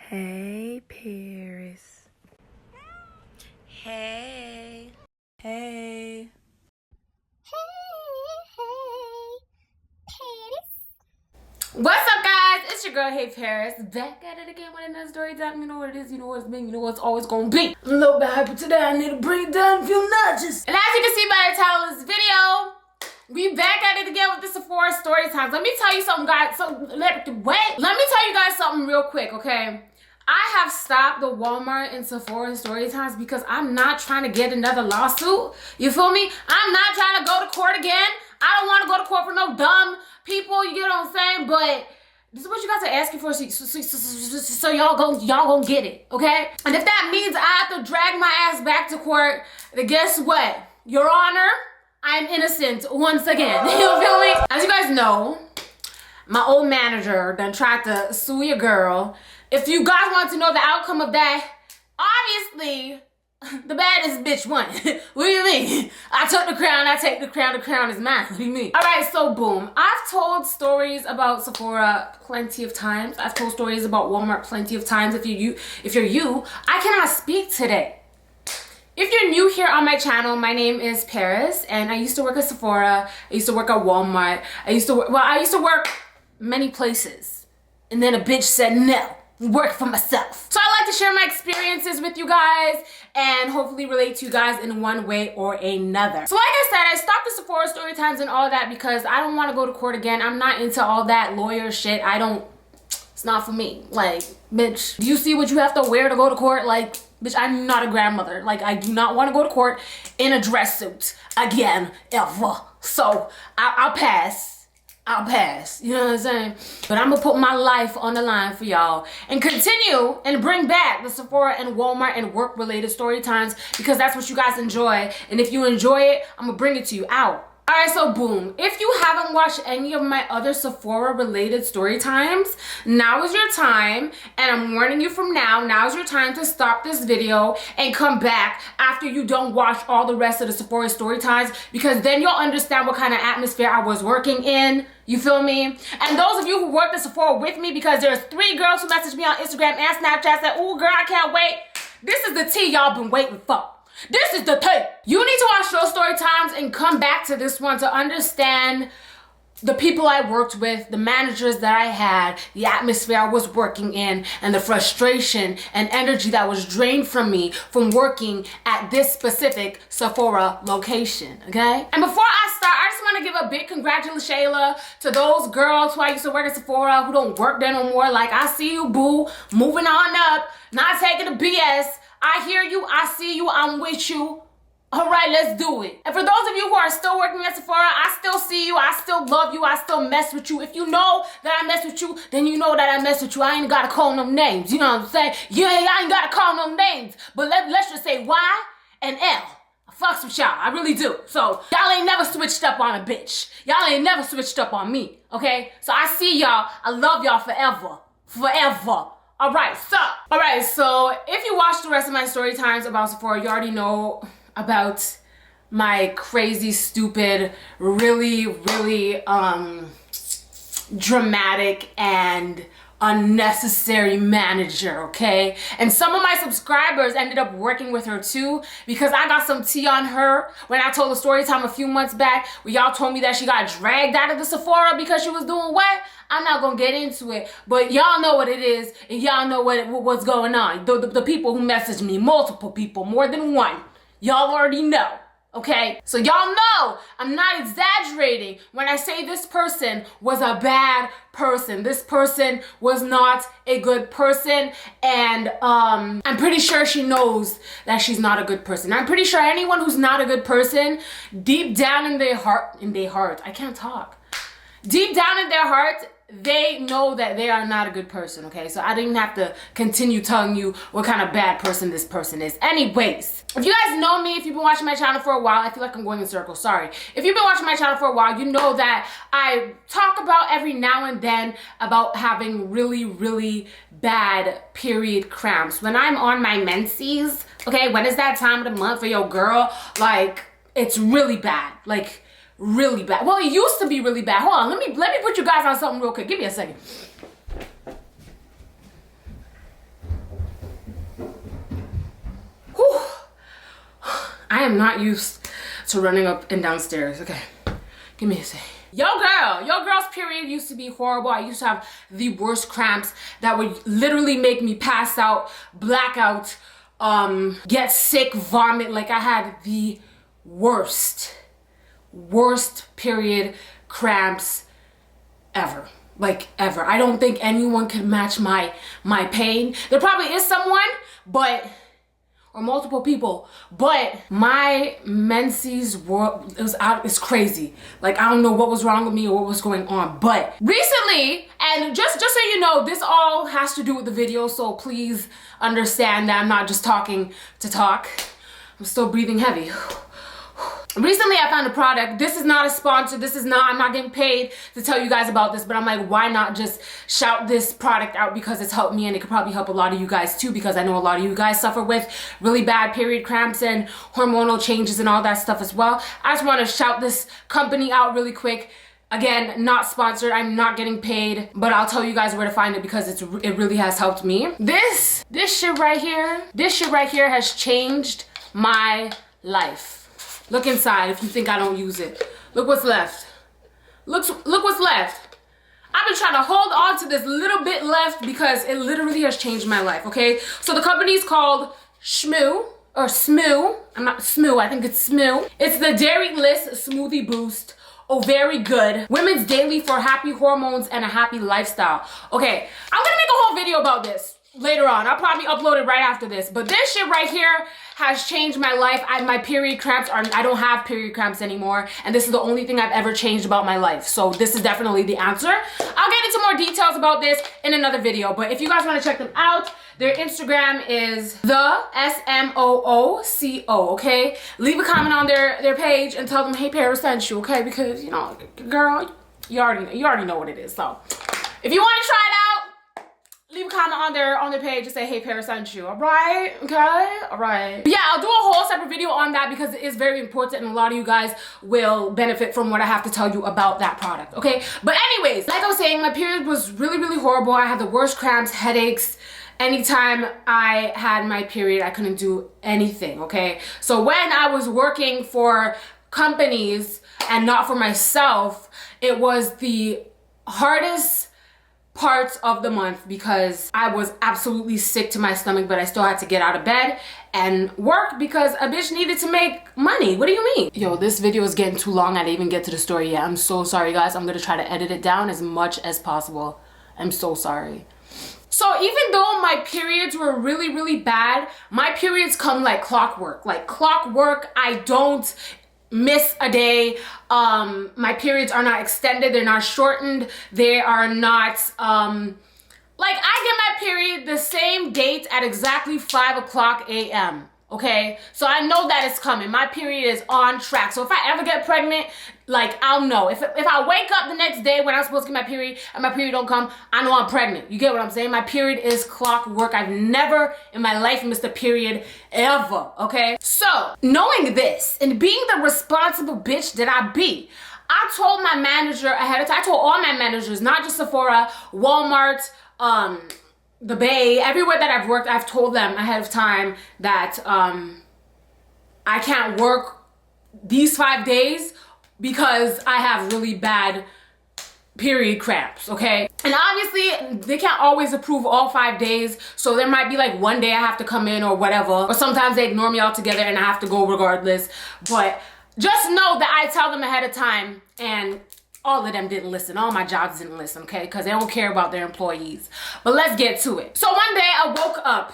Hey, Paris. Hey. Hey. What's up, guys? It's your girl, HeyParis, back at it again with another story time. You know what it is, you know what it's been, you know what it's always gonna be. I'm a little bit hyper today. I need to bring it down a few notches. And as you can see by the title of this video, we back at it again with the Sephora story times. Let me tell you something, guys. Let me tell you guys something real quick, okay? I have stopped the Walmart and Sephora story times because I'm not trying to get another lawsuit. You feel me? I'm not trying to go to court again. I don't want to go to court for no dumb people, you get what I'm saying? But this is what you guys are asking for, so y'all gonna get it, okay? And if that means I have to drag my ass back to court, then guess what? Your Honor, I'm innocent once again. You feel me? As you guys know, my old manager done tried to sue your girl. If you guys want to know the outcome of that, obviously, the baddest bitch won. What do you mean? I took the crown, I take the crown is mine. What do you mean? All right, so boom. I've told stories about Sephora plenty of times. I've told stories about Walmart plenty of times. If you're you, I cannot speak today. If you're new here on my channel, my name is Paris, and I used to work at Sephora. I used to work at Walmart. I used to work many places. And then a bitch said no. Work for myself. So I like to share my experiences with you guys and hopefully relate to you guys in one way or another. So like I said, I stopped the Sephora story times and all that because I don't want to go to court again. I'm not into all that lawyer shit. It's not for me. Like, bitch, do you see what you have to wear to go to court? Like, bitch, I'm not a grandmother. Like, I do not want to go to court in a dress suit again, ever. So I'll pass. You know what I'm saying? But I'm gonna put my life on the line for y'all and continue and bring back the Sephora and Walmart and work related story times because that's what you guys enjoy. And if you enjoy it, I'm gonna bring it to you out. All right, so boom. If you haven't watched any of my other Sephora related story times, now is your time. And I'm warning you from now is your time to stop this video and come back after you don't watch all the rest of the Sephora story times because then you'll understand what kind of atmosphere I was working in. You feel me? And those of you who worked at Sephora with me, because there's 3 girls who messaged me on Instagram and Snapchat said, "Ooh, girl, I can't wait." This is the tea y'all been waiting for. This is the tape. You need to watch those story times and come back to this one to understand the people I worked with, the managers that I had, the atmosphere I was working in, and the frustration and energy that was drained from me from working at this specific Sephora location, okay? And before I start, I just want to give a big congratulations to those girls who I used to work at Sephora who don't work there no more. Like, I see you, boo, moving on up, not taking the BS. I hear you, I see you, I'm with you. All right, let's do it. And for those of you who are still working at Sephora, I still see you, I still love you, I still mess with you. If you know that I mess with you, then you know that I mess with you. I ain't gotta call no names, you know what I'm saying? Yeah, I ain't gotta call no names. But let's just say Y and L. I fucks with y'all, I really do. So y'all ain't never switched up on a bitch. Y'all ain't never switched up on me, okay? So I see y'all, I love y'all forever. Forever. All right, so if you watch the rest of my story times about Sephora, you already know about my crazy, stupid, really dramatic and unnecessary manager, okay? And some of my subscribers ended up working with her too because I got some tea on her when I told the story time a few months back where y'all told me that she got dragged out of the Sephora because she was doing what? I'm not gonna get into it, but y'all know what it is and y'all know what's going on. The people who messaged me, multiple people, more than one, y'all already know. Okay, so y'all know I'm not exaggerating when I say this person was a bad person. This person was not a good person, and I'm pretty sure she knows that she's not a good person. I'm pretty sure anyone who's not a good person, deep down in their heart, I can't talk. Deep down in their heart, they know that they are not a good person, okay? So I don't even have to continue telling you what kind of bad person this person is. Anyways, if you guys know me, if you've been watching my channel for a while, I feel like I'm going in circles, sorry. If you've been watching my channel for a while, you know that I talk about every now and then about having really bad period cramps. When I'm on my menses, okay, when is that time of the month for your girl? Like, it's really bad. Like, really bad. Well, it used to be really bad. Hold on, let me put you guys on something real quick. Give me a second. am not used to running up and down stairs. Okay, give me a second. Your girl's period used to be horrible. I used to have the worst cramps that would literally make me pass out, black out, get sick, vomit. Like I had the worst period cramps ever. Like ever. I don't think anyone could match my pain. There probably is someone, but or multiple people, but my menses world, it's crazy. Like I don't know what was wrong with me or what was going on. But recently, and just so you know, this all has to do with the video, so please understand that I'm not just talking to talk. I'm still breathing heavy. Recently I found a product. This is not a sponsor. I'm not getting paid to tell you guys about this, but I'm like, why not just shout this product out, because it's helped me and it could probably help a lot of you guys too, because I know a lot of you guys suffer with really bad period cramps and hormonal changes and all that stuff as well. I just want to shout this company out really quick. Again, not sponsored. I'm not getting paid, but I'll tell you guys where to find it because it really has helped me. This shit right here has changed my life. Look inside if you think I don't use it. Look what's left. Look what's left. I've been trying to hold on to this little bit left because it literally has changed my life, okay? So the company's called Shmoo, or Smoo. I'm not Smoo, I think it's Smoo. It's the Dairy-less Smoothie Boost. Oh, very good. Women's Daily for happy hormones and a happy lifestyle. Okay, I'm gonna make a whole video about this later on. I'll probably upload it right after this. But this shit right here has changed my life. My period cramps I don't have period cramps anymore. And this is the only thing I've ever changed about my life. So this is definitely the answer. I'll get into more details about this in another video. But if you guys want to check them out, their Instagram is the SMOOCO, okay? Leave a comment on their page and tell them, hey, Paris sent you, okay? Because, you know, girl, you already know what it is. So if you want to try it out, leave a comment on their page and say, hey, Paris sent you, all right? Okay, all right. But yeah, I'll do a whole separate video on that because it is very important and a lot of you guys will benefit from what I have to tell you about that product, okay? But anyways, like I was saying, my period was really, really horrible. I had the worst cramps, headaches. Anytime I had my period, I couldn't do anything, okay? So when I was working for companies and not for myself, it was the hardest parts of the month because I was absolutely sick to my stomach, but I still had to get out of bed and work because a bitch needed to make money. What do you mean? Yo, this video is getting too long. I didn't even get to the story yet. I'm so sorry, guys. I'm gonna try to edit it down as much as possible. I'm so sorry. So even though my periods were really, really bad, my periods come like clockwork. Like clockwork, I don't miss a day. My periods are not extended, they're not shortened, they are not like I get my period the same date at exactly 5:00 a.m. okay? So I know that it's coming. My period is on track. So if I ever get pregnant, like I'll know. If I wake up the next day when I'm supposed to get my period and my period don't come, I know I'm pregnant. You get what I'm saying? My period is clockwork. I've never in my life missed a period ever, okay? So knowing this and being the responsible bitch that I be, I told my manager ahead of time. I told all my managers, not just Sephora, Walmart, the Bay, everywhere that I've worked, I've told them ahead of time that I can't work these 5 days because I have really bad period cramps, okay? And obviously they can't always approve all 5 days, so there might be like one day I have to come in or whatever, or sometimes they ignore me altogether and I have to go regardless. But just know that I tell them ahead of time, and all of them didn't listen. All my jobs didn't listen, okay? Because they don't care about their employees. But let's get to it. So one day I woke up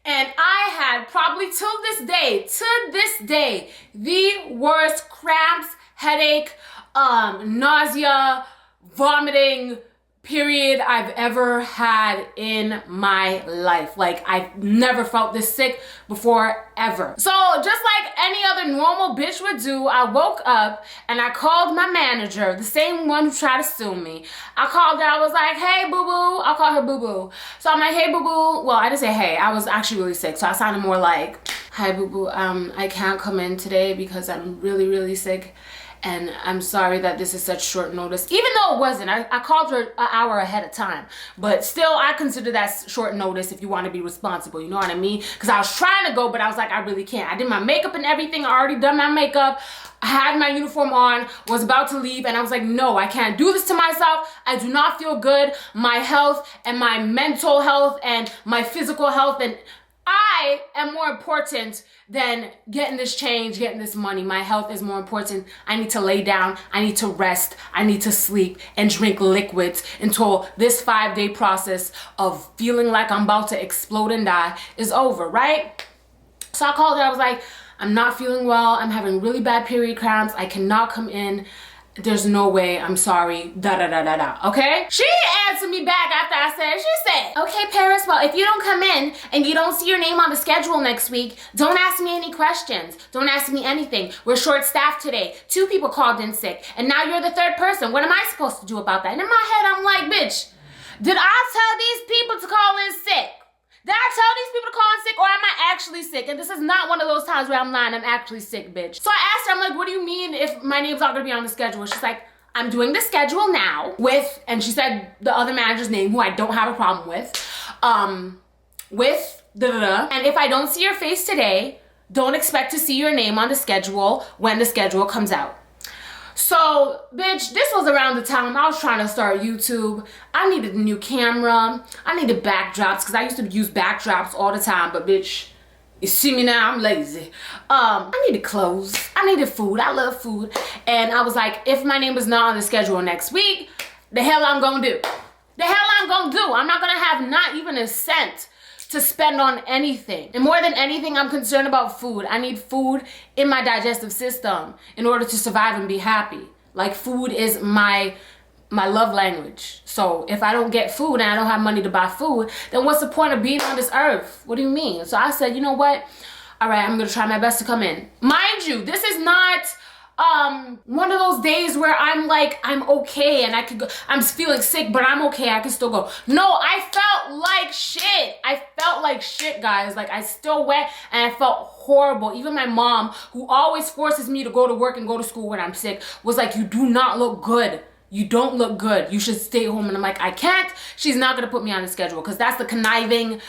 and I had probably to this day, the worst cramps, headache, nausea, vomiting period I've ever had in my life. Like I've never felt this sick before ever. So just like any other normal bitch would do, I woke up and I called my manager, the same one who tried to sue me. I called her, I was like, hey boo boo. I'll call her boo boo. So I'm like, hey boo boo. Well, I didn't say hey, I was actually really sick. So I sounded more like, hi boo boo, I can't come in today because I'm really, really sick. and I'm sorry that this is such short notice, even though it wasn't. I called her an hour ahead of time, but still I consider that short notice if you want to be responsible, you know what I mean? Because I was trying to go, but I was like, I really can't. I did my makeup and everything. I already done my makeup. I had my uniform on, was about to leave, and I was like, no, I can't do this to myself. I do not feel good. My health and my mental health and my physical health, and I am more important than getting this change, getting this money. My health is more important. I need to lay down. I need to rest. I need to sleep and drink liquids until this 5-day process of feeling like I'm about to explode and die is over, right? So I called her. I was like, I'm not feeling well. I'm having really bad period cramps. I cannot come in. There's no way. I'm sorry. Okay? She answered me back after I said, she said, okay, Paris, well, if you don't come in and you don't see your name on the schedule next week, don't ask me any questions. Don't ask me anything. We're short-staffed today. 2 people called in sick, and now you're the 3rd person. What am I supposed to do about that? And in my head, I'm like, bitch, did I tell these people to call in sick? Did I tell these people to call in sick, or am I actually sick? And this is not one of those times where I'm lying. I'm actually sick, bitch. So I asked her, I'm like, what do you mean if my name's not gonna be on the schedule? She's like, I'm doing the schedule now with, and she said the other manager's name, who I don't have a problem with, with da-da-da. And if I don't see your face today, don't expect to see your name on the schedule when the schedule comes out. So, bitch, this was around the time I was trying to start YouTube. I needed a new camera. I needed backdrops, because I used to use backdrops all the time, but bitch, you see me now, I'm lazy. I needed clothes. I needed food. I love food. And I was like, if my name is not on the schedule next week, the hell I'm gonna do? The hell I'm gonna do? I'm not gonna have not even a cent to spend on anything. And more than anything, I'm concerned about food. I need food in my digestive system in order to survive and be happy. Like, food is my love language. So if I don't get food and I don't have money to buy food, then what's the point of being on this earth? What do you mean? So I said, you know what? All right, I'm gonna try my best to come in. Mind you, this is not one of those days where I'm like, I'm okay and I could go, I'm feeling sick, but I'm okay, I can still go. No, I felt like shit. I felt like shit, guys. Like, I still went and I felt horrible. Even my mom, who always forces me to go to work and go to school when I'm sick, was like, you do not look good. You don't look good. You should stay home. And I'm like, I can't. She's not gonna put me on the schedule, because that's the conniving,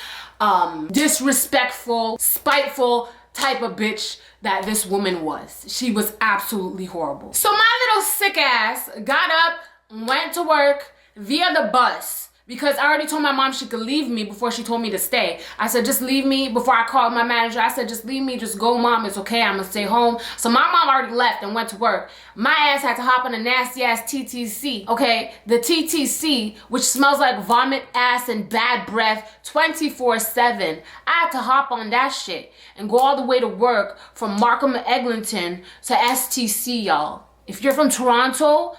disrespectful, spiteful type of bitch that this woman was. She was absolutely horrible. So my little sick ass got up, went to work via the bus, because I already told my mom she could leave me before she told me to stay. I said, just leave me. Before I called my manager, I said, just leave me, just go, mom, it's okay, I'm gonna stay home. So my mom already left and went to work. My ass had to hop on a nasty ass TTC, okay? The TTC, which smells like vomit, ass, and bad breath 24/7. I had to hop on that shit and go all the way to work from Markham and Eglinton to STC, y'all. If you're from Toronto,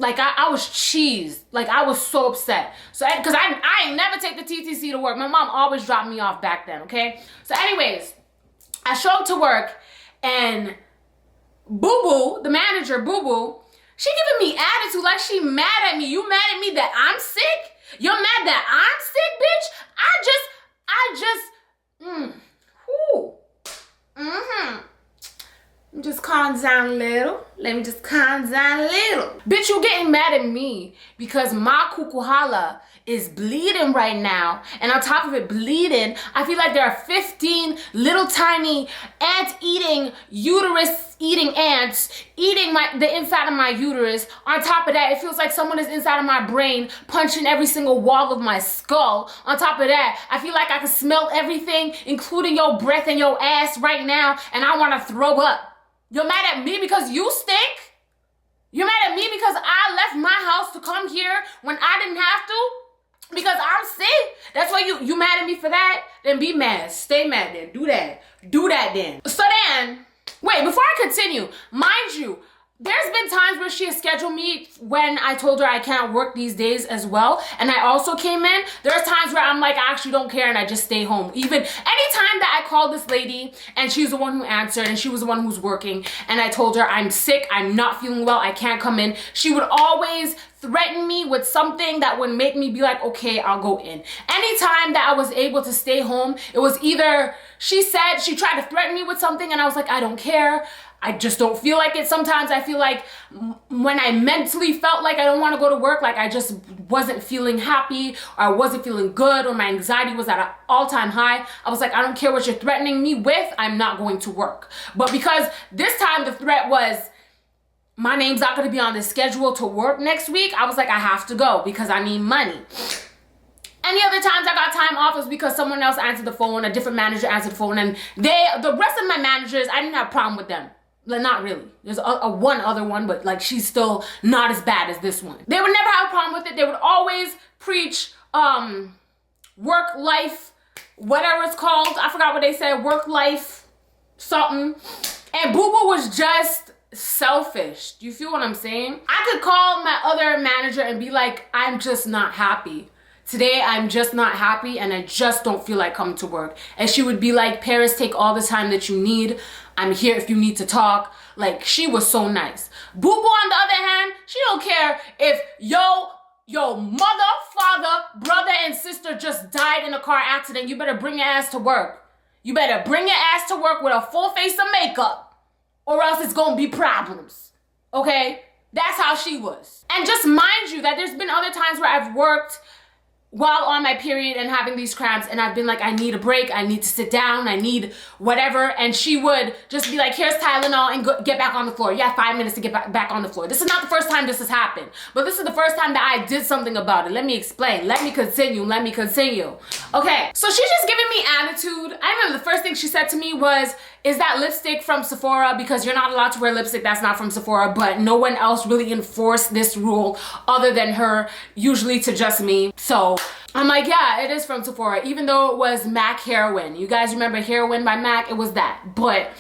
like, I was cheesed. Like, I was so upset. So, because I ain't never take the TTC to work. My mom always dropped me off back then, okay? So anyways, I show up to work, and Boo-Boo, the manager, Boo-Boo, she giving me attitude like she mad at me. You mad at me that I'm sick? You're mad that I'm sick, bitch? Just calm down a little. Let me just calm down a little. Bitch, you getting mad at me because my kukuhala is bleeding right now. And on top of it bleeding, I feel like there are 15 little tiny ant-eating, uterus-eating ants eating the inside of my uterus. On top of that, it feels like someone is inside of my brain punching every single wall of my skull. On top of that, I feel like I can smell everything, including your breath and your ass right now, and I want to throw up. You're mad at me because you stink? You're mad at me because I left my house to come here when I didn't have to? Because I'm sick? That's why you mad at me for that? Then be mad. Stay mad then. Do that. Do that then. So then, wait, before I continue, mind you, there's been times where she has scheduled me when I told her I can't work these days as well. And I also came in. There's times where I'm like, I actually don't care and I just stay home. Even anytime that I called this lady and she's the one who answered and she was the one who's working and I told her I'm sick, I'm not feeling well, I can't come in, she would always threaten me with something that would make me be like, okay, I'll go in. Anytime that I was able to stay home, it was either she tried to threaten me with something and I was like, I don't care. I just don't feel like it. Sometimes I feel like when I mentally felt like I don't want to go to work, like I just wasn't feeling happy, or I wasn't feeling good, or my anxiety was at an all-time high, I was like, I don't care what you're threatening me with, I'm not going to work. But because this time the threat was, my name's not going to be on the schedule to work next week, I was like, I have to go because I need money. Any other times I got time off was because someone else answered the phone, a different manager answered the phone, and the rest of my managers, I didn't have a problem with them. Like, not really. There's one other one, but like she's still not as bad as this one. They would never have a problem with it. They would always preach work life, whatever it's called. I forgot what they said, work life something. And Boo Boo was just selfish. Do you feel what I'm saying? I could call my other manager and be like, I'm just not happy. Today, I'm just not happy and I just don't feel like coming to work. And she would be like, Paris, take all the time that you need. I'm here if you need to talk. Like, she was so nice. Boo Boo, on the other hand, she don't care if your mother, father, brother, and sister just died in a car accident. You better bring your ass to work. You better bring your ass to work with a full face of makeup, or else it's gonna be problems. Okay? That's how she was. And just mind you that there's been other times where I've worked while on my period and having these cramps, and I've been like, I need a break, I need to sit down, I need whatever, and she would just be like, here's Tylenol, and get back on the floor. You have 5 minutes to get back on the floor. This is not the first time this has happened, but this is the first time that I did something about it. Let me explain. Let me continue. Okay, so she's just giving me attitude. I remember the first thing she said to me was, is that lipstick from Sephora? Because you're not allowed to wear lipstick that's not from Sephora, but no one else really enforced this rule other than her, usually to just me. So I'm like, yeah, it is from Sephora, even though it was MAC Heroin. You guys remember Heroin by MAC? It was that. But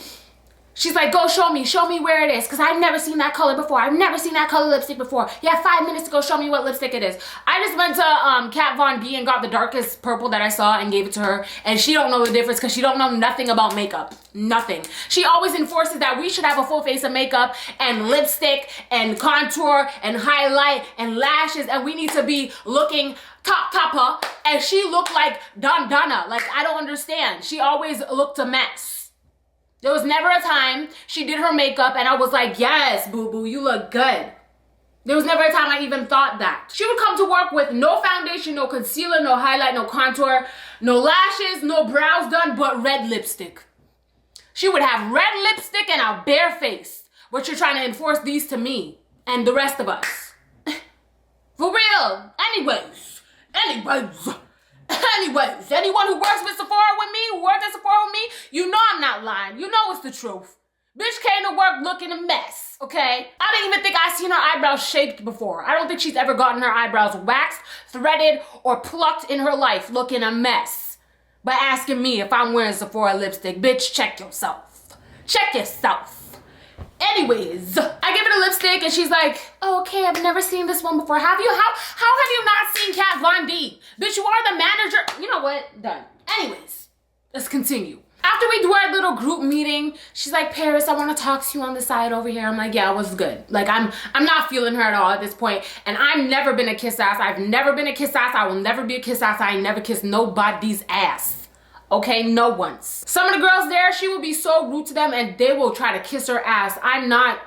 she's like, go show me where it is, because I've never seen that color before. I've never seen that color lipstick before. You have 5 minutes to go show me what lipstick it is. I just went to Kat Von D and got the darkest purple that I saw and gave it to her, and she don't know the difference because she don't know nothing about makeup. Nothing. She always enforces that we should have a full face of makeup and lipstick and contour and highlight and lashes, and we need to be looking topper, and she looked like Donna. Like, I don't understand. She always looked a mess. There was never a time she did her makeup and I was like, yes, Boo Boo, you look good. There was never a time I even thought that. She would come to work with no foundation, no concealer, no highlight, no contour, no lashes, no brows done, but red lipstick. She would have red lipstick and a bare face. But you're trying to enforce these to me and the rest of us. For real. Anyways, anyone who works with Sephora with me, who worked at Sephora with me, you know I'm not lying. You know it's the truth. Bitch came to work looking a mess, okay? I didn't even think I seen her eyebrows shaped before. I don't think she's ever gotten her eyebrows waxed, threaded, or plucked in her life looking a mess by asking me if I'm wearing Sephora lipstick. Bitch, check yourself. Check yourself. Anyways, I give it a lipstick and she's like, oh, okay, I've never seen this one before. Have you? How have you not seen Kat Von D? Bitch, you are the manager. You know what? Done. Anyways, let's continue. After we do our little group meeting, she's like, Paris, I want to talk to you on the side over here. I'm like, yeah, what's good? Like, I'm not feeling her at all at this point. And I've never been a kiss ass. I've never been a kiss ass. I will never be a kiss ass. I ain't never kissed nobody's ass. Okay, no once. Some of the girls there, she will be so rude to them and they will try to kiss her ass. I'm not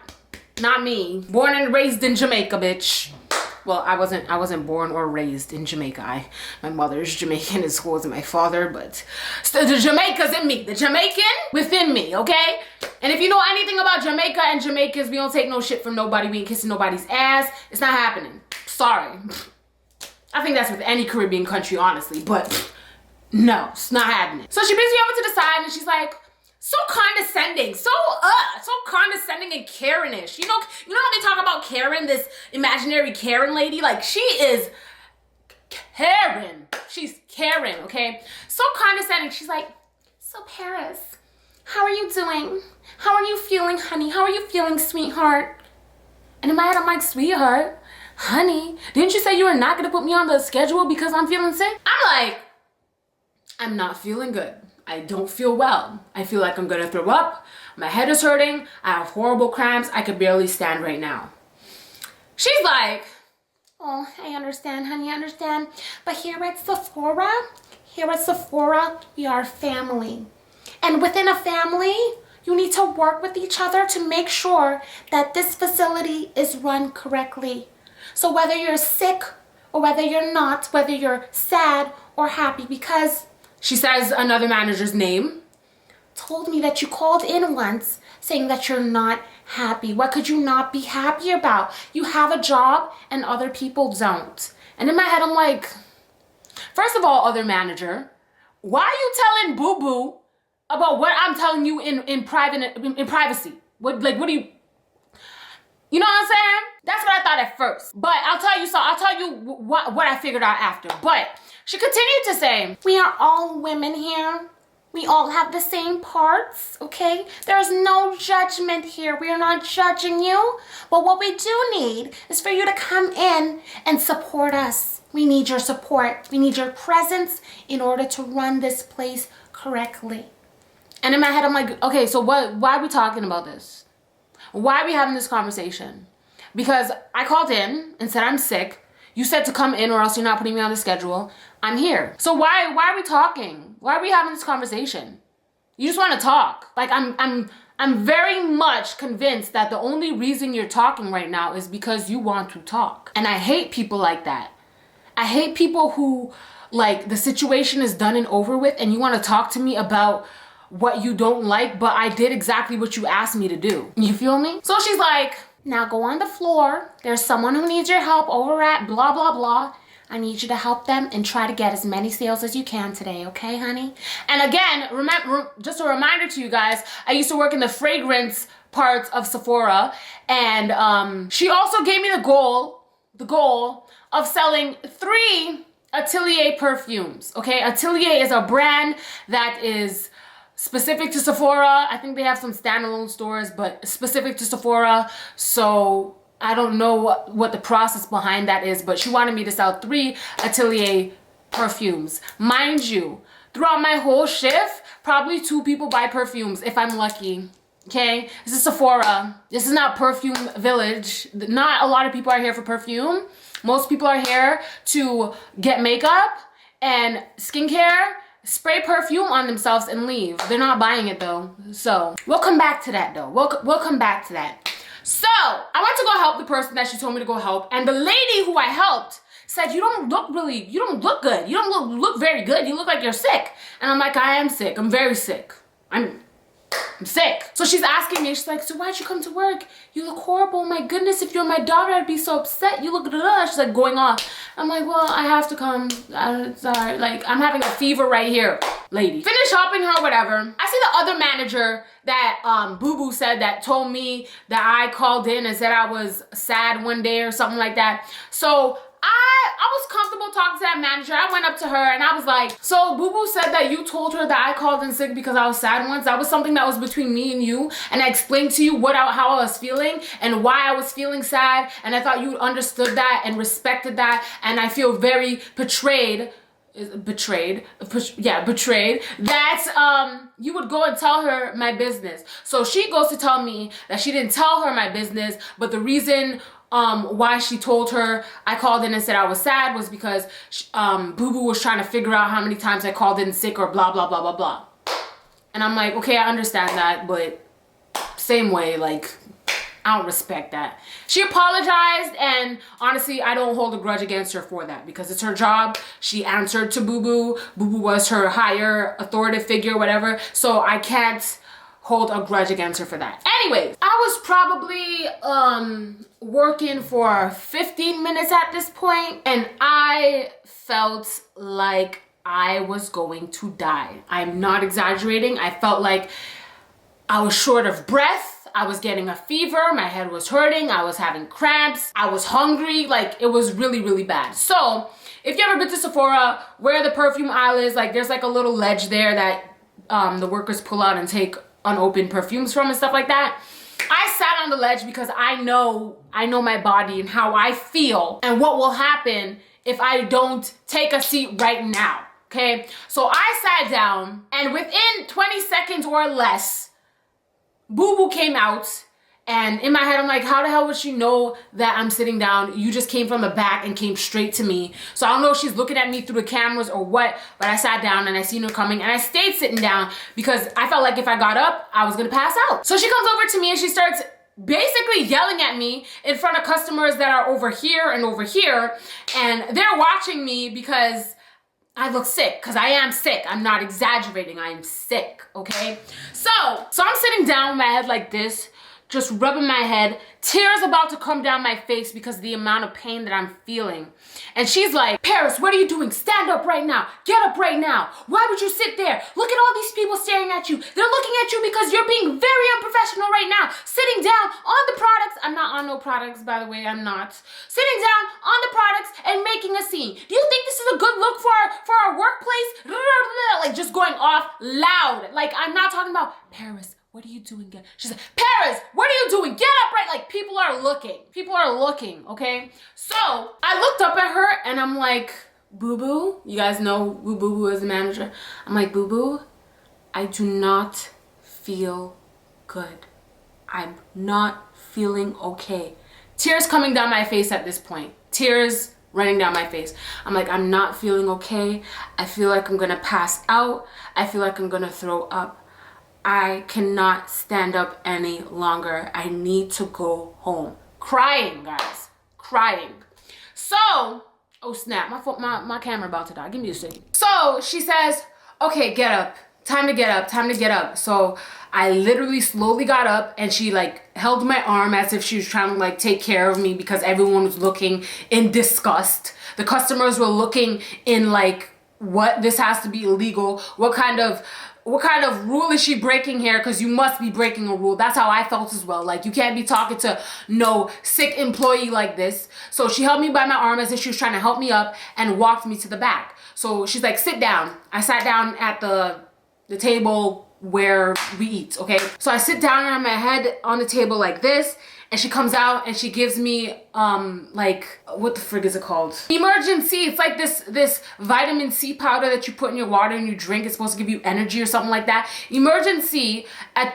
me. Born and raised in Jamaica, bitch. Well, I wasn't born or raised in Jamaica. My mother's Jamaican as well as my father, but still the Jamaica's in me. The Jamaican within me, okay? And if you know anything about Jamaica and Jamaicans, we don't take no shit from nobody. We ain't kissing nobody's ass. It's not happening. Sorry. I think that's with any Caribbean country, honestly, but no, it's not happening. So she brings me over to the side and she's like, so condescending, so condescending and Karen-ish. You know how they talk about Karen, this imaginary Karen lady? Like, she is Karen. She's Karen, okay? So condescending. She's like, so Paris, how are you doing? How are you feeling, honey? How are you feeling, sweetheart? And in my head, I'm like, sweetheart, honey, didn't you say you were not gonna put me on the schedule because I'm feeling sick? I'm like, I'm not feeling good. I don't feel well. I feel like I'm gonna throw up. My head is hurting. I have horrible cramps. I could barely stand right now. She's like, Oh, I understand, honey, I understand. But here at Sephora, we are family. And within a family, you need to work with each other to make sure that this facility is run correctly. So whether you're sick or whether you're not, whether you're sad or happy, because she says another manager's name, told me that you called in once saying that you're not happy. What could you not be happy about? You have a job and other people don't. And in my head, I'm like, first of all, other manager, why are you telling Boo Boo about what I'm telling you in privacy? What do you, you know what I'm saying? That's what I thought at first. But I'll tell you what I figured out after. But she continued to say, we are all women here. We all have the same parts, okay? There's no judgment here. We are not judging you. But what we do need is for you to come in and support us. We need your support. We need your presence in order to run this place correctly. And in my head, I'm like, okay, so why are we talking about this? Why are we having this conversation? Because I called in and said I'm sick. You said to come in or else you're not putting me on the schedule. I'm here. So why are we talking? Why are we having this conversation? You just want to talk. Like I'm very much convinced that the only reason you're talking right now is because you want to talk. And I hate people like that. I hate people who, like, the situation is done and over with and you want to talk to me about what you don't like, but I did exactly what you asked me to do. You feel me? So she's like, now go on the floor. There's someone who needs your help over at blah, blah, blah. I need you to help them and try to get as many sales as you can today, okay, honey? And again, remember, just a reminder to you guys, I used to work in the fragrance parts of Sephora, and she also gave me the goal of selling 3 Atelier perfumes, okay? Atelier is a brand that is specific to Sephora. I think they have some standalone stores, but specific to Sephora. So I don't know what the process behind that is, but she wanted me to sell 3 Atelier perfumes. Mind you, throughout my whole shift, probably 2 people buy perfumes if I'm lucky. Okay, this is Sephora. This is not Perfume Village. Not a lot of people are here for perfume. Most people are here to get makeup and skincare, spray perfume on themselves and leave. They're not buying it though. So we'll come back to that though. We'll come back to that. So I went to go help the person that she told me to go help, and the lady who I helped said, you don't look good. You don't look very good. You look like you're sick. And I'm like, I am sick. I'm very sick. I'm sick. So she's asking me, she's like, so why'd you come to work? You look horrible. My goodness, if you're my daughter, I'd be so upset. You look, she's like going off. I'm like, well, I have to come. Sorry, like I'm having a fever right here, lady. Finish helping her, whatever. I see the other manager that Boo Boo said that told me that I called in and said I was sad one day or something like that. So I was comfortable talking to that manager. I went up to her and I was like, so Boo Boo said that you told her that I called in sick because I was sad once. That was something that was between me and you. And I explained to you how I was feeling and why I was feeling sad. And I thought you understood that and respected that. And I feel very betrayed that you would go and tell her my business. So she goes to tell me that she didn't tell her my business, but the reason why she told her I called in and said I was sad was because Boo Boo was trying to figure out how many times I called in sick or blah, blah, blah, blah, blah. And I'm like, okay, I understand that, but same way, like, I don't respect that. She apologized, and honestly, I don't hold a grudge against her for that because it's her job. She answered to Boo Boo. Boo Boo was her higher authoritative figure, whatever. So I can't hold a grudge against her for that. Anyways, I was probably working for 15 minutes at this point, and I felt like I was going to die. I'm not exaggerating. I felt like I was short of breath. I was getting a fever. My head was hurting. I was having cramps. I was hungry. Like, it was really, really bad. So if you ever been to Sephora, where the perfume aisle is, like, there's like a little ledge there that the workers pull out and take unopened perfumes from and stuff like that. I sat on the ledge because I know my body and how I feel and what will happen if I don't take a seat right now, okay? So I sat down, and within 20 seconds or less, Boo Boo came out And in my head, I'm like, how the hell would she know that I'm sitting down? You just came from the back and came straight to me. So I don't know if she's looking at me through the cameras or what, but I sat down and I seen her coming and I stayed sitting down because I felt like if I got up, I was gonna pass out. So she comes over to me and she starts basically yelling at me in front of customers that are over here and over here. And they're watching me because I look sick, because I am sick. I'm not exaggerating, I am sick, okay? So I'm sitting down with my head like this, just rubbing my head, tears about to come down my face because of the amount of pain that I'm feeling. And she's like, Paris, what are you doing? Stand up right now. Get up right now. Why would you sit there? Look at all these people staring at you. They're looking at you because you're being very unprofessional right now. Sitting down on the products. I'm not on no products, by the way, I'm not. Sitting down on the products and making a scene. Do you think this is a good look for our workplace? Like just going off loud. Like I'm not talking about Paris. What are you doing? She's like, Paris, what are you doing? Get up, right? Like, people are looking. People are looking, okay? So, I looked up at her and I'm like, Boo-Boo, you guys know Boo-Boo is the manager. I'm like, Boo-Boo, I do not feel good. I'm not feeling okay. Tears coming down my face at this point. Tears running down my face. I'm like, I'm not feeling okay. I feel like I'm gonna pass out. I feel like I'm gonna throw up. I cannot stand up any longer. I need to go home. Crying, guys. Crying. So, oh snap, my camera about to die. Give me a second. So she says, okay, get up. Time to get up, time to get up. So I literally slowly got up and she like held my arm as if she was trying to like take care of me because everyone was looking in disgust. The customers were looking in like, what? This has to be illegal. What kind of rule is she breaking here? Because you must be breaking a rule. That's how I felt as well. Like, you can't be talking to no sick employee like this. So she held me by my arm as if she was trying to help me up and walked me to the back. So she's like, sit down. I sat down at the table where we eat, okay? So I sit down and I have my head on the table like this. And she comes out and she gives me, like, what the frig is it called? Emergency. It's like this vitamin C powder that you put in your water and you drink. It's supposed to give you energy or something like that. Emergency, a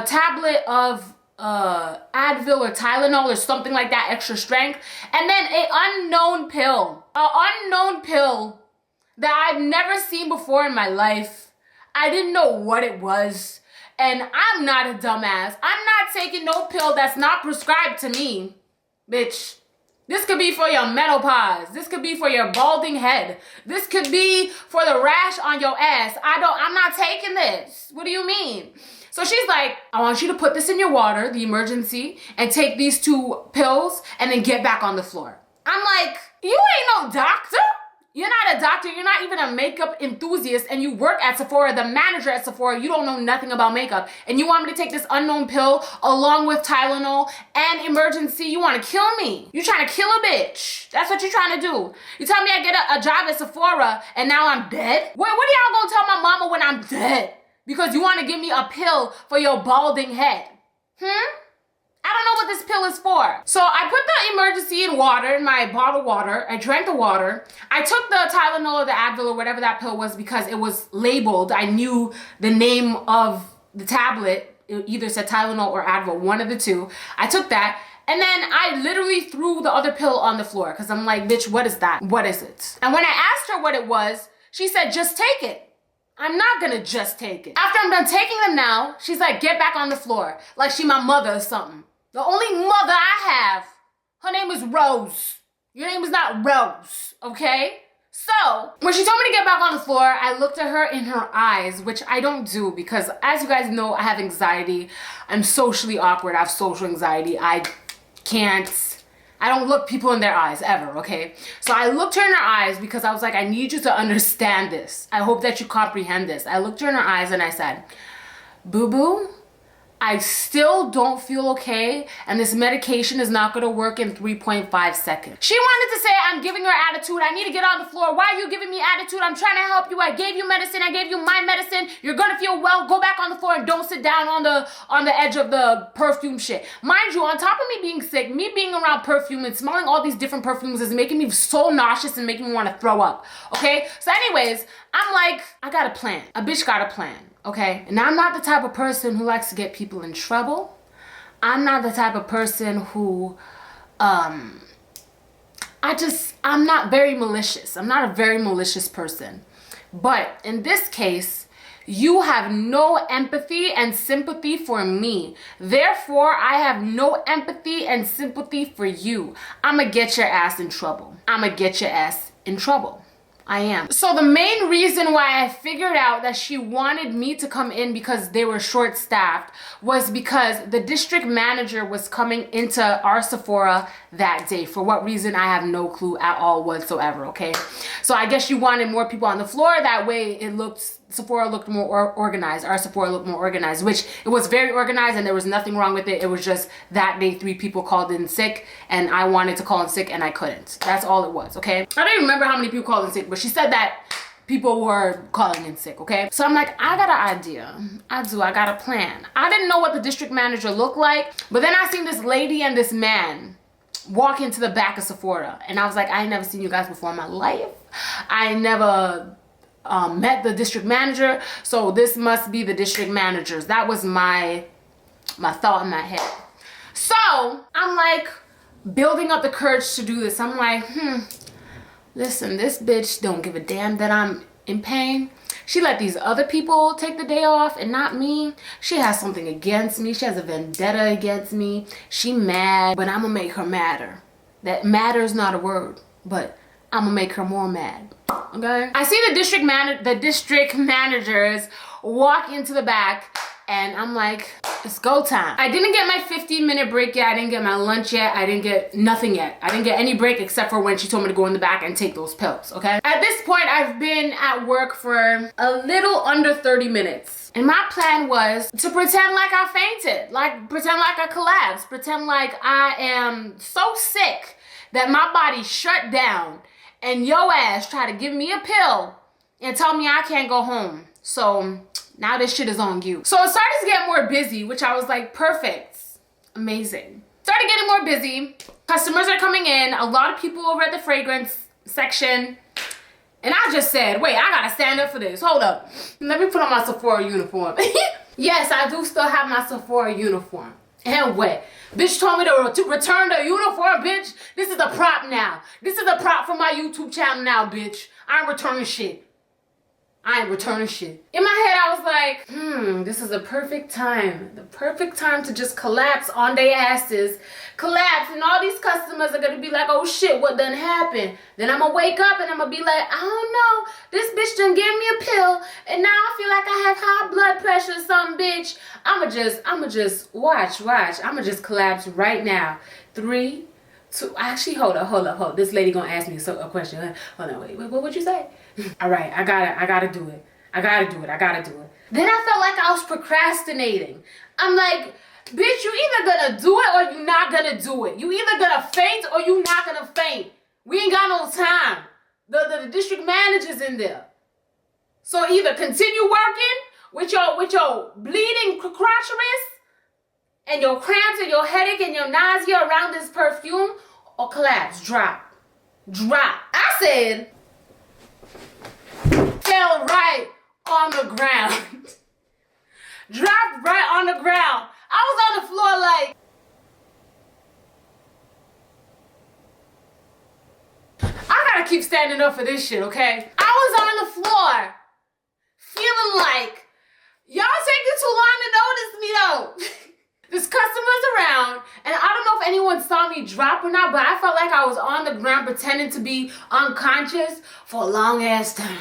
tablet of Advil or Tylenol or something like that, extra strength. And then an unknown pill. An unknown pill that I've never seen before in my life. I didn't know what it was. And I'm not a dumbass. I'm not taking no pill that's not prescribed to me. Bitch, this could be for your menopause. This could be for your balding head. This could be for the rash on your ass. I'm not taking this. What do you mean? So she's like, I want you to put this in your water, the emergency, and take these 2 pills and then get back on the floor. I'm like, you ain't no doctor. You're not a doctor, you're not even a makeup enthusiast, and you work at Sephora, the manager at Sephora, you don't know nothing about makeup, and you want me to take this unknown pill along with Tylenol and emergency? You want to kill me. You're trying to kill a bitch. That's what you're trying to do. You tell me I get a job at Sephora and now I'm dead? What are y'all gonna tell my mama when I'm dead? Because you want to give me a pill for your balding head? I don't know what this pill is for. So I put the emergency in water, in my bottled water. I drank the water. I took the Tylenol or the Advil or whatever that pill was because it was labeled. I knew the name of the tablet. It either said Tylenol or Advil, one of the two. I took that. And then I literally threw the other pill on the floor because I'm like, bitch, what is that? What is it? And when I asked her what it was, she said, just take it. I'm not gonna just take it. After I'm done taking them now, she's like, get back on the floor. Like she my mother or something. The only mother I have, her name is Rose. Your name is not Rose, okay? So, when she told me to get back on the floor, I looked at her in her eyes, which I don't do because, as you guys know, I have anxiety. I'm socially awkward. I have social anxiety. I don't look people in their eyes ever, okay? So I looked her in her eyes because I was like, I need you to understand this. I hope that you comprehend this. I looked her in her eyes and I said, boo-boo, I still don't feel okay, and this medication is not gonna work in 3.5 seconds. She wanted to say I'm giving her attitude. I need to get on the floor. Why are you giving me attitude? I'm trying to help you. I gave you medicine. I gave you my medicine. You're gonna feel well. Go back on the floor and don't sit down on the edge of the perfume shit. Mind you, on top of me being sick, me being around perfume and smelling all these different perfumes is making me so nauseous and making me want to throw up. Okay? So anyways, I'm like, I got a plan. A bitch got a plan. Okay, and I'm not the type of person who likes to get people in trouble. I'm not the type of person who, I'm not very malicious. I'm not a very malicious person. But in this case, you have no empathy and sympathy for me. Therefore, I have no empathy and sympathy for you. I'ma get your ass in trouble. I'ma get your ass in trouble. I am. So the main reason why I figured out that she wanted me to come in because they were short-staffed was because the district manager was coming into our Sephora that day. For what reason, I have no clue at all whatsoever, okay? So I guess she wanted more people on the floor. That way Sephora looked more organized. Our Sephora looked more organized, which it was very organized and there was nothing wrong with it. It was just that day 3 people called in sick and I wanted to call in sick and I couldn't. That's all it was, okay? I don't even remember how many people called in sick, but she said that people were calling in sick, okay? So I'm like, I got an idea. I got a plan. I didn't know what the district manager looked like, but then I seen this lady and this man walk into the back of Sephora and I was like, I ain't never seen you guys before in my life. I never met the district manager, so this must be the district managers. That was my thought in my head. So I'm like building up the courage to do this. I'm like, listen, this bitch don't give a damn that I'm in pain. She let these other people take the day off and not me. She has something against me. She has a vendetta against me. She mad, but I'm gonna make her madder. That matter is not a word, but I'm gonna make her more mad. Okay? I see the district managers walk into the back and I'm like, it's go time. I didn't get my 15-minute break yet. I didn't get my lunch yet. I didn't get nothing yet. I didn't get any break except for when she told me to go in the back and take those pills, okay? At this point, I've been at work for a little under 30 minutes. And my plan was to pretend like I fainted, like pretend like I collapsed, pretend like I am so sick that my body shut down and yo ass try to give me a pill and tell me I can't go home. So now this shit is on you. So it started to get more busy, which I was like, perfect, amazing. Started getting more busy. Customers are coming in. A lot of people over at the fragrance section. And I just said, wait, I gotta stand up for this. Hold up. Let me put on my Sephora uniform. Yes, I do still have my Sephora uniform. And what? Bitch told me to return the uniform, bitch. This is a prop now. This is a prop for my YouTube channel now, bitch. I ain't returning shit. I ain't returning shit. In my head, I was like, this is a perfect time. The perfect time to just collapse on their asses. Collapse, and all these customers are gonna be like, oh shit, what done happened? Then I'm gonna wake up and I'm gonna be like, I don't know. This bitch done gave me a pill, and now I feel like I have high blood pressure or something, bitch. I'ma just, watch. I'ma just collapse right now. 3, 2, actually, hold up. This lady gonna ask me a question. Hold on, wait, what'd you say? All right, I gotta do it. I gotta do it. Then I felt like I was procrastinating. I'm like, bitch, you either gonna do it or you not gonna do it. You either gonna faint or you not gonna faint. We ain't got no time. The district manager's in there. So either continue working with your bleeding crotcheries and your cramps and your headache and your nausea around this perfume, or collapse, drop. I said, fell right on the ground. Dropped right on the ground. I was on the floor like, I gotta keep standing up for this shit, okay? I was on the floor feeling like, y'all taking too long to notice me though. There's customers around, and I don't know if anyone saw me drop or not, but I felt like I was on the ground pretending to be unconscious for a long ass time.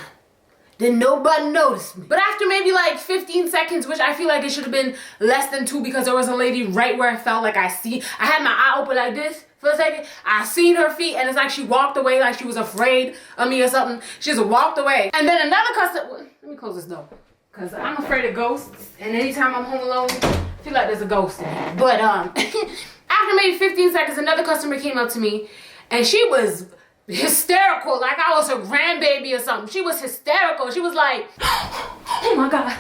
Then nobody noticed me. But after maybe like 15 seconds, which I feel like it should have been less than 2 because there was a lady right where I felt like I had my eye open like this for a second. I seen her feet and it's like she walked away like she was afraid of me or something. She just walked away. And then another customer, let me close this door because I'm afraid of ghosts. And anytime I'm home alone, I feel like there's a ghost in here. But after maybe 15 seconds, another customer came up to me and she was hysterical, like I was her grandbaby or something. She was hysterical. She was like, oh my God,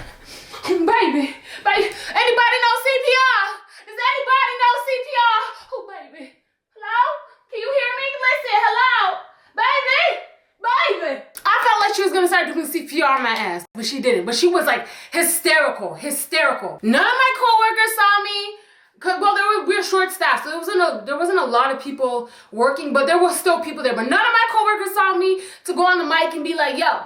baby, anybody know CPR? Does anybody know CPR? Oh, baby, hello? Can you hear me? Listen, hello? Baby. I felt like she was gonna start doing CPR on my ass, but she didn't. But she was like hysterical. None of my coworkers saw me Well, we're short staffed, so there wasn't a lot of people working, but there was still people there. But none of my coworkers saw me to go on the mic and be like, yo,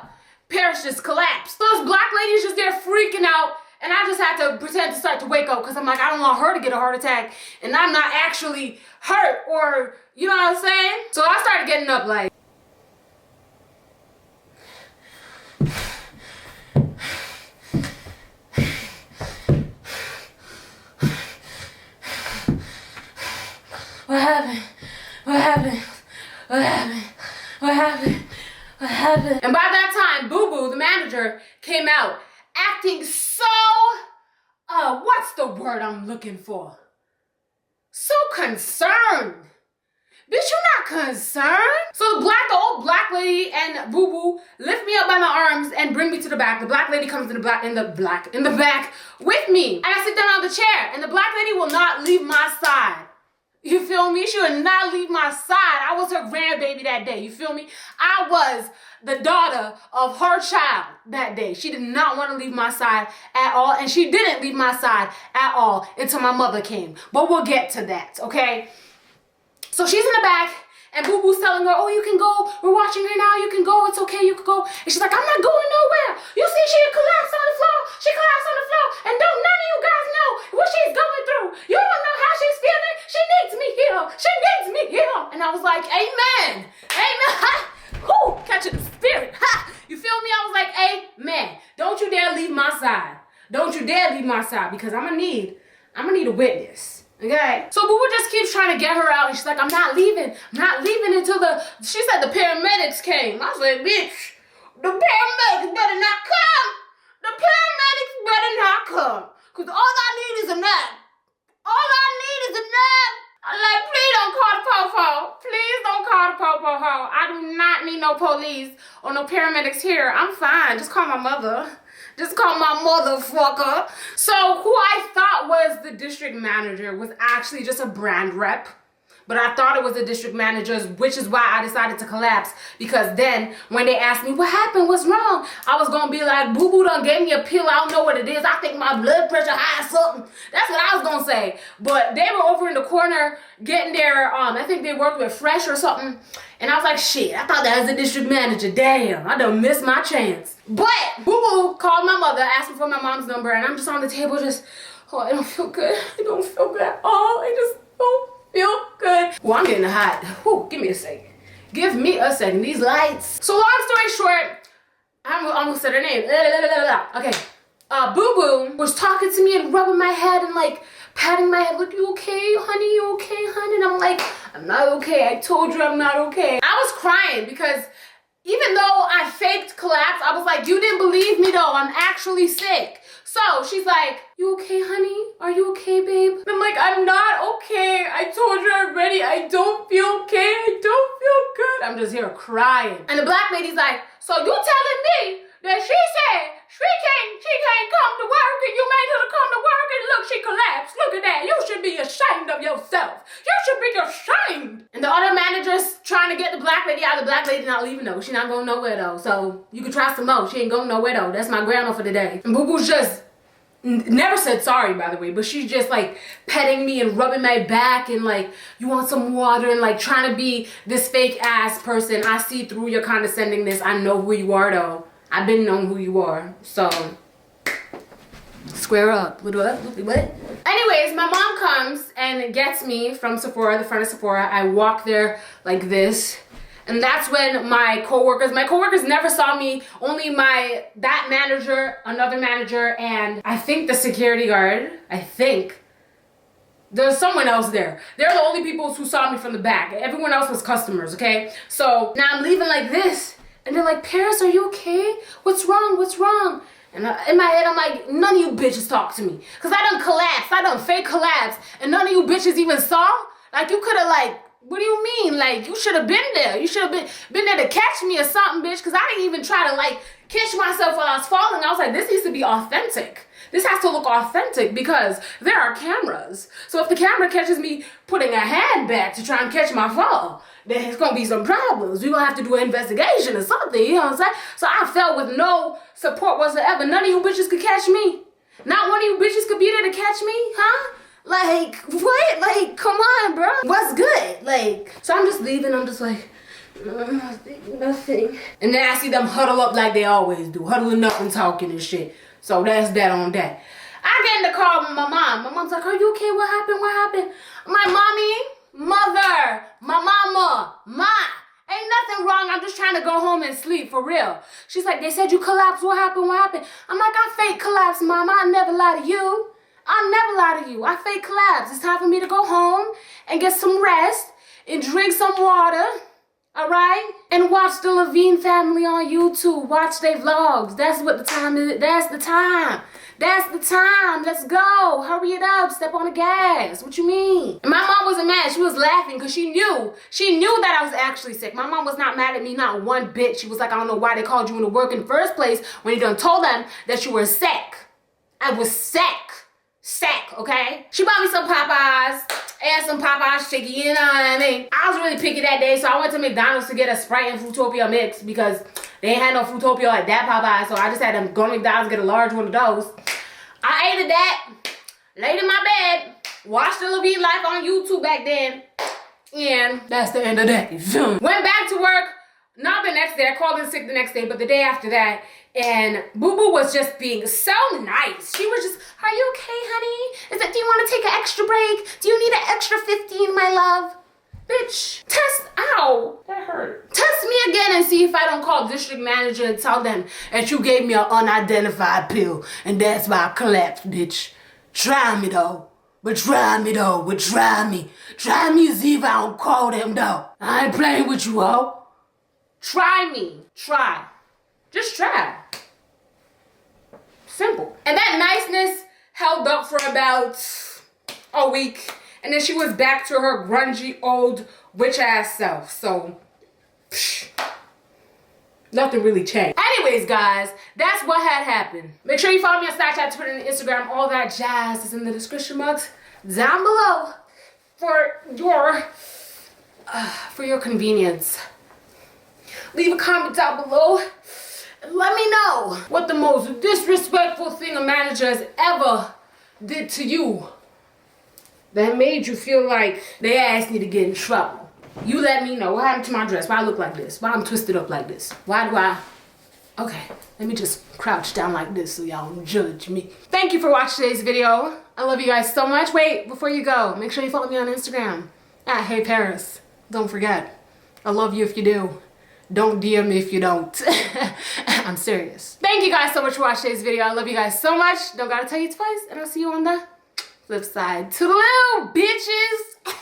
Paris just collapsed. So this black lady's just there freaking out, and I just had to pretend to start to wake up because I'm like, I don't want her to get a heart attack, and I'm not actually hurt, or, you know what I'm saying? So I started getting up like, what happened? What happened? What happened? What happened? What happened? And by that time, Boo Boo, the manager, came out acting so, what's the word I'm looking for? So concerned. Bitch, you not concerned? So the old black lady and Boo Boo lift me up by my arms and bring me to the back. The black lady comes in the back with me. And I sit down on the chair, and the black lady will not leave my side. You feel me? She would not leave my side. I was her grandbaby that day. You feel me? I was the daughter of her child that day. She did not want to leave my side at all. And she didn't leave my side at all until my mother came. But we'll get to that, okay? So she's in the back, and Boo Boo's telling her, oh, you can go. We're watching her now. You can go. It's okay. You can go. And she's like, I'm not going nowhere. You see, she collapsed on the floor. She collapsed on the floor. And don't none of you guys know what she's going through. You don't know how she's feeling. She needs me here. She needs me here. And I was like, amen. Amen. Ha! Whoo, catching the spirit. Ha! You feel me? I was like, amen. Don't you dare leave my side. Don't you dare leave my side, because I'm gonna need a witness. Okay, so Boo Boo just keeps trying to get her out, and she's like, I'm not leaving until she said the paramedics came. I was like, bitch, the paramedics better not come. The paramedics better not come, because all I need is a nap. All I need is a nap. I'm like, please don't call the po-po. Please don't call the po-po. I do not need no police or no paramedics here. I'm fine, just call my mother. Just call my motherfucker. So who I thought was the district manager was actually just a brand rep. But I thought it was the district manager, which is why I decided to collapse. Because then when they asked me, what happened? What's wrong? I was going to be like, Boo Boo done gave me a pill. I don't know what it is. I think my blood pressure high or something. That's what I was going to say. But they were over in the corner getting their, I think they worked with Fresh or something. And I was like, shit, I thought that was the district manager. Damn, I done missed my chance. But Boo Boo called my mother, asked me for my mom's number, and I'm just on the table just, oh, I don't feel good. I don't feel good at all. I just don't feel good. Well, I'm getting hot. Whew, give me a second. Give me a second. These lights. So long story short, I almost said her name. Okay. Boo Boo was talking to me and rubbing my head and like patting my head. Look, you okay, honey? You okay, honey? And I'm like, I'm not okay. I told you I'm not okay. I was crying because even though I faked collapse, I was like, you didn't believe me though. I'm actually sick. So she's like, you okay, honey? Are you okay, babe? And I'm like, I'm not okay. I told you already. I don't feel okay. I don't feel good. I'm just here crying. And the black lady's like, so you telling me that she said she can't come to work and you made her to come to work and look, she collapsed. Look at that. You should be ashamed of yourself. You should be ashamed. And the other manager's trying to get the black lady out. The black lady not leaving though. She not going nowhere though. So you can try some more. She ain't going nowhere though. That's my grandma for the day. And Boo Boo's just never said sorry, by the way, but she's just like petting me and rubbing my back and like, you want some water, and like trying to be this fake ass person. I see through your condescendingness. I know who you are though. I've been knowing who you are. So square up. What? Anyways, my mom comes and gets me from Sephora, the front of Sephora. I walk there like this. And that's when my coworkers never saw me, only that manager, another manager, and I think the security guard, I think. There's someone else there. They're the only people who saw me from the back. Everyone else was customers, okay? So now I'm leaving like this, and they're like, Paris, are you okay? What's wrong? What's wrong? And in my head, I'm like, none of you bitches talk to me. Because I done collapsed. I done fake collapse. And none of you bitches even saw. Like, you could have, like, what do you mean? Like, you should have been there. You should have been there to catch me or something, bitch. Because I didn't even try to, like, catch myself while I was falling. I was like, this needs to be authentic. This has to look authentic because there are cameras. So if the camera catches me putting a hand back to try and catch my fall, then it's going to be some problems. We're going to have to do an investigation or something, you know what I'm saying? So I fell with no support whatsoever. None of you bitches could catch me. Not one of you bitches could be there to catch me, huh? Like, what? Like, come on, bro. What's good? Like, so I'm just leaving. I'm just like, nothing. And then I see them huddle up like they always do. Huddling up and talking and shit. So that's that on that. I get in the car with my mom. My mom's like, are you okay? What happened? What happened? I'm like, mommy, mother, my mama, ain't nothing wrong. I'm just trying to go home and sleep, for real. She's like, they said you collapsed. What happened? What happened? I'm like, I fake collapsed, mama. I never lie to you. I never lie to you. I fake collapse. It's time for me to go home and get some rest and drink some water. All right? And watch the Levine family on YouTube. Watch their vlogs. That's what the time is. That's the time. That's the time. Let's go. Hurry it up. Step on the gas. What you mean? And my mom wasn't mad. She was laughing because she knew that I was actually sick. My mom was not mad at me, not one bit. She was like, I don't know why they called you into work in the first place when you done told them that you were sick. I was sick. Sick, okay? She bought me some Popeyes and some Popeyes chicken, you know what I mean? I was really picky that day, so I went to McDonald's to get a Sprite and Fruitopia mix because they ain't had no Fruitopia at that Popeye, so I just had to go to McDonald's get a large one of those. I ate that, laid in my bed, watched the Levine life on YouTube back then, and that's the end of that. Went back to work, not the next day, I called in sick the next day, but the day after that, and Boo Boo was just being so nice. She was just, are you okay, honey? Do you want to take an extra break? Do you need an extra 15, my love? Bitch, ow, that hurt. Test me again and see if I don't call district manager and tell them that you gave me an unidentified pill and that's why I collapsed, bitch. Try me though. But try me though, try me. Try me and see if I don't call them though. I ain't playing with you, ho. Try me, try. Just try. Simple. And that niceness held up for about a week. And then she was back to her grungy old witch ass self. So, nothing really changed. Anyways, guys, that's what had happened. Make sure you follow me on Snapchat, Twitter, and Instagram. All that jazz is in the description box down below for your convenience. Leave a comment down below. Let me know what the most disrespectful thing a manager has ever did to you that made you feel like they asked me to get in trouble. You let me know. What happened to my dress? Why I look like this? Why I'm twisted up like this? Why do I... Okay, let me just crouch down like this so y'all don't judge me. Thank you for watching today's video. I love you guys so much. Wait, before you go, make sure you follow me on Instagram at HeyParis. Don't forget. I love you if you do. Don't DM me if you don't. I'm serious. Thank you guys so much for watching today's video. I love you guys so much. Don't gotta tell you twice. And I'll see you on the flip side. Toodaloo, bitches.